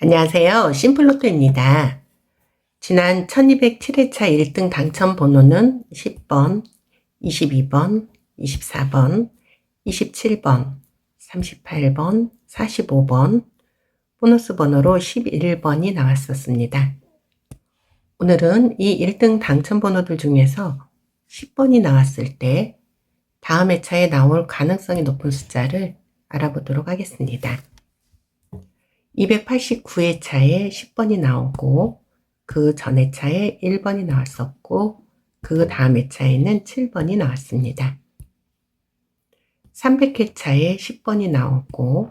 안녕하세요. 심플로또입니다. 지난 1207회차 1등 당첨 번호는 10번, 22번, 24번, 27번, 38번, 45번, 보너스 번호로 11번이 나왔었습니다. 오늘은 이 1등 당첨 번호들 중에서 10번이 나왔을 때 다음 회차에 나올 가능성이 높은 숫자를 알아보도록 하겠습니다. 289회차에 10번이 나오고 그 전 회차에 1번이 나왔었고 그 다음 회차에는 7번이 나왔습니다. 300회차에 10번이 나오고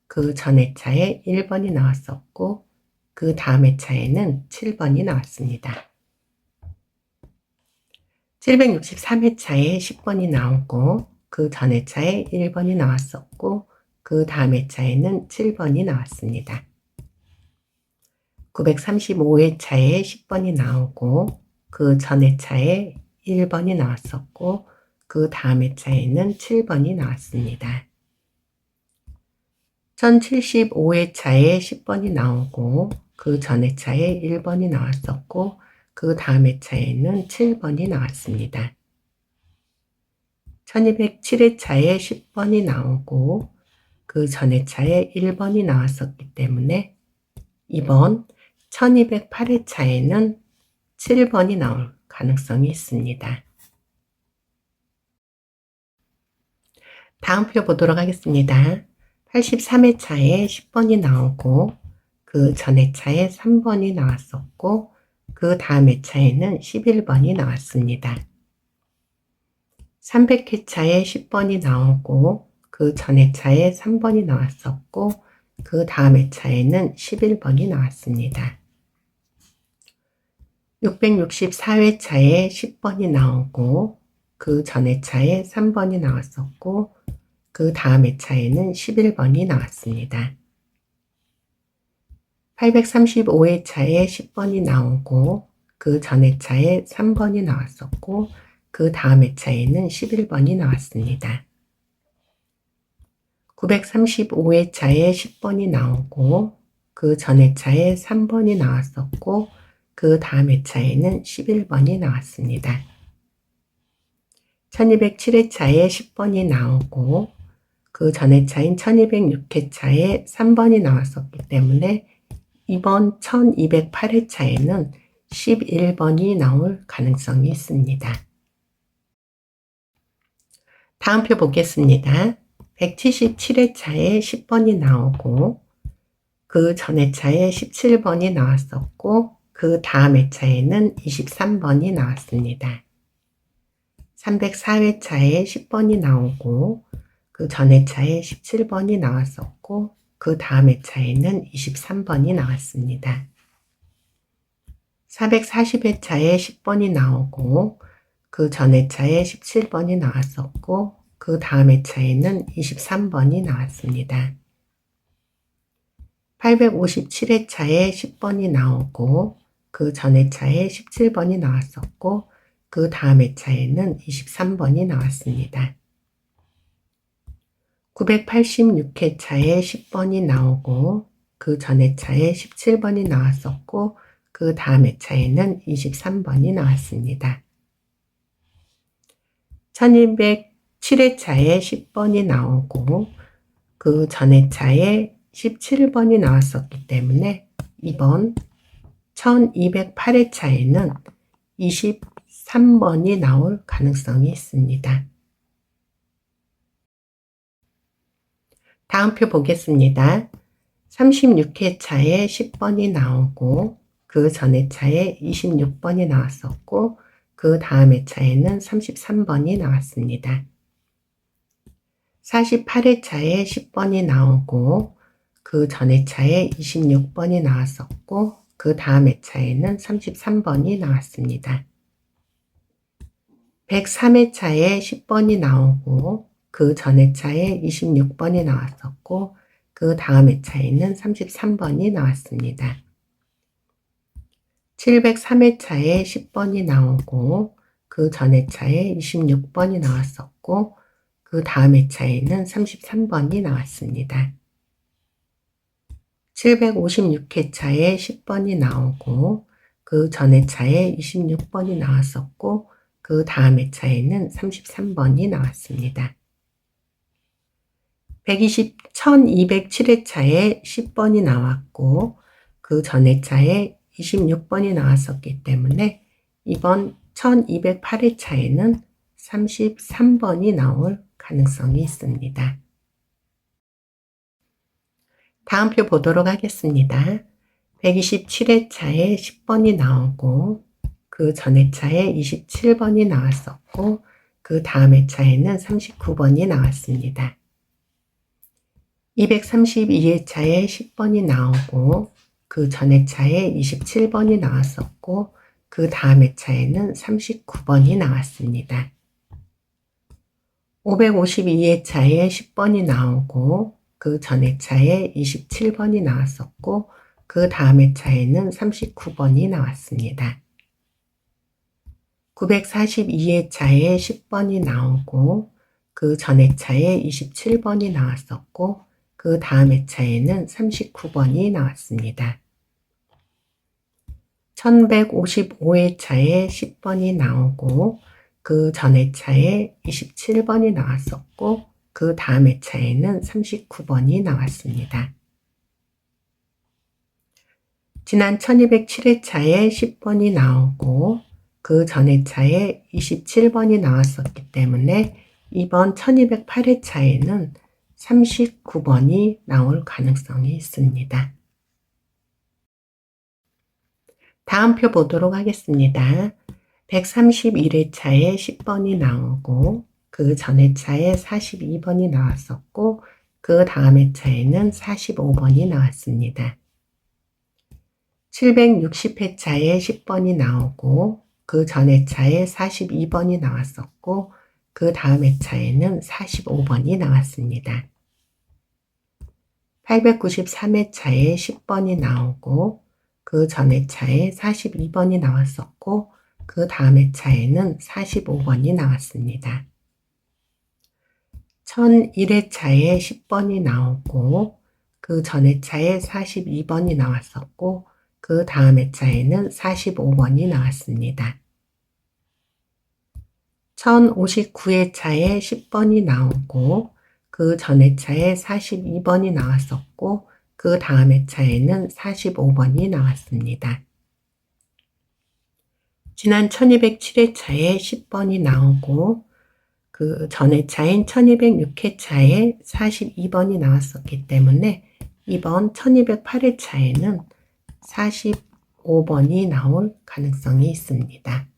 그 전 회차에 1번이 나왔었고 그 다음 회차에는 7번이 나왔습니다. 763회차에 10번이 나오고 그 전 회차에 1번이 나왔었고 그 다음 회차에는 7번이 나왔습니다. 935회차에 10번이 나오고 그 전 회차에 1번이 나왔었고 그 다음 회차에는 7번이 나왔습니다. 1075회차에 10번이 나오고 그 전 회차에 1번이 나왔었고 그 다음 회차에는 7번이 나왔습니다. 1207회차에 10번이 나오고 그 전 회차에 1번이 나왔었기 때문에 이번 1208회차에는 7번이 나올 가능성이 있습니다. 다음 표 보도록 하겠습니다. 83회차에 10번이 나오고 그 전 회차에 3번이 나왔었고 그 다음 회차에는 11번이 나왔습니다. 300회차에 10번이 나오고 그 전 회차에 3번이 나왔었고 그 다음 회차에는 11번이 나왔습니다. 664회차에 10번이 나오고 그 전 회차에 3번이 나왔었고 그 다음 회차에는 11번이 나왔습니다. 835회차에 10번이 나오고 그 전 회차에 3번이 나왔었고 그 다음 회차에는 11번이 나왔습니다. 935회차에 10번이 나오고 그 전 회차에 3번이 나왔었고 그 다음 회차에는 11번이 나왔습니다. 1207회차에 10번이 나오고 그 전 회차인 1206회차에 3번이 나왔었기 때문에 이번 1208회차에는 11번이 나올 가능성이 있습니다. 다음 표 보겠습니다. 177회차에 10번이 나오고 그 전 회차에 17번이 나왔었고 그 다음 회차에는 23번이 나왔습니다. 304회차에 10번이 나오고 그 전 회차에 17번이 나왔었고 그 다음 회차에는 23번이 나왔습니다. 440회차에 10번이 나오고 그 전 회차에 17번이 나왔었고 그 다음 회차에는 23번이 나왔습니다. 857회차에 10번이 나오고 그 전 회차에 17번이 나왔었고 그 다음 회차에는 23번이 나왔습니다. 986회차에 10번이 나오고 그 전 회차에 17번이 나왔었고 그 다음 회차에는 23번이 나왔습니다. 1207회차에 10번이 나오고 그 전 회차에 17번이 나왔었기 때문에 이번 1208회차에는 23번이 나올 가능성이 있습니다. 다음 표 보겠습니다. 36회차에 10번이 나오고 그 전 회차에 26번이 나왔었고 그 다음 회차에는 33번이 나왔습니다. 48회차에 10번이 나오고 그 전 회차에 26번이 나왔었고 그 다음 회차에는 33번이 나왔습니다. 103회차에 10번이 나오고 그 전 회차에 26번이 나왔었고 그 다음 회차에는 33번이 나왔습니다. 703회차에 10번이 나오고 그 전 회차에 26번이 나왔었고 그 다음 회차에는 33번이 나왔습니다. 756회차에 10번이 나오고 그 전 회차에 26번이 나왔었고 그 다음 회차에는 33번이 나왔습니다. 1207회차에 10번이 나왔고 그 전 회차에 26번이 나왔었기 때문에 이번 1208회차에는 33번이 나올 가능성이 있습니다. 다음 표 보도록 하겠습니다. 127회차에 10번이 나오고 그 전 회차에 27번이 나왔었고 그 다음 회차에는 39번이 나왔습니다. 232회차에 10번이 나오고 그 전 회차에 27번이 나왔었고 그 다음 회차에는 39번이 나왔습니다. 552회차에 10번이 나오고 그 전 회차에 27번이 나왔었고 그 다음 회차에는 39번이 나왔습니다. 942회차에 10번이 나오고 그 전 회차에 27번이 나왔었고 그 다음 회차에는 39번이 나왔습니다. 1155회차에 10번이 나오고 그 전 회차에 27번이 나왔었고 그 다음 회차에는 39번이 나왔습니다. 지난 1207회차에 10번이 나오고 그 전 회차에 27번이 나왔었기 때문에 이번 1208회차에는 39번이 나올 가능성이 있습니다. 다음 표 보도록 하겠습니다. 131회차에 10번이 나오고 그 전 회차에 42번이 나왔었고 그 다음 회차에는 45번이 나왔습니다. 760회차에 10번이 나오고 그 전 회차에 42번이 나왔었고 그 다음 회차에는 45번이 나왔습니다. 893회차에 10번이 나오고 그 전 회차에 42번이 나왔었고 그 다음 회차에는 45번이 나왔습니다. 1001회차에 10번이 나오고 그 전 회차에 42번이 나왔었고 그 다음 회차에는 45번이 나왔습니다. 1059회차에 10번이 나오고 그 전 회차에 42번이 나왔었고 그 다음 회차에는 45번이 나왔습니다. 지난 1207회차에 10번이 나오고 그 전 회차인 1206회차에 42번이 나왔었기 때문에 이번 1208회차에는 45번이 나올 가능성이 있습니다.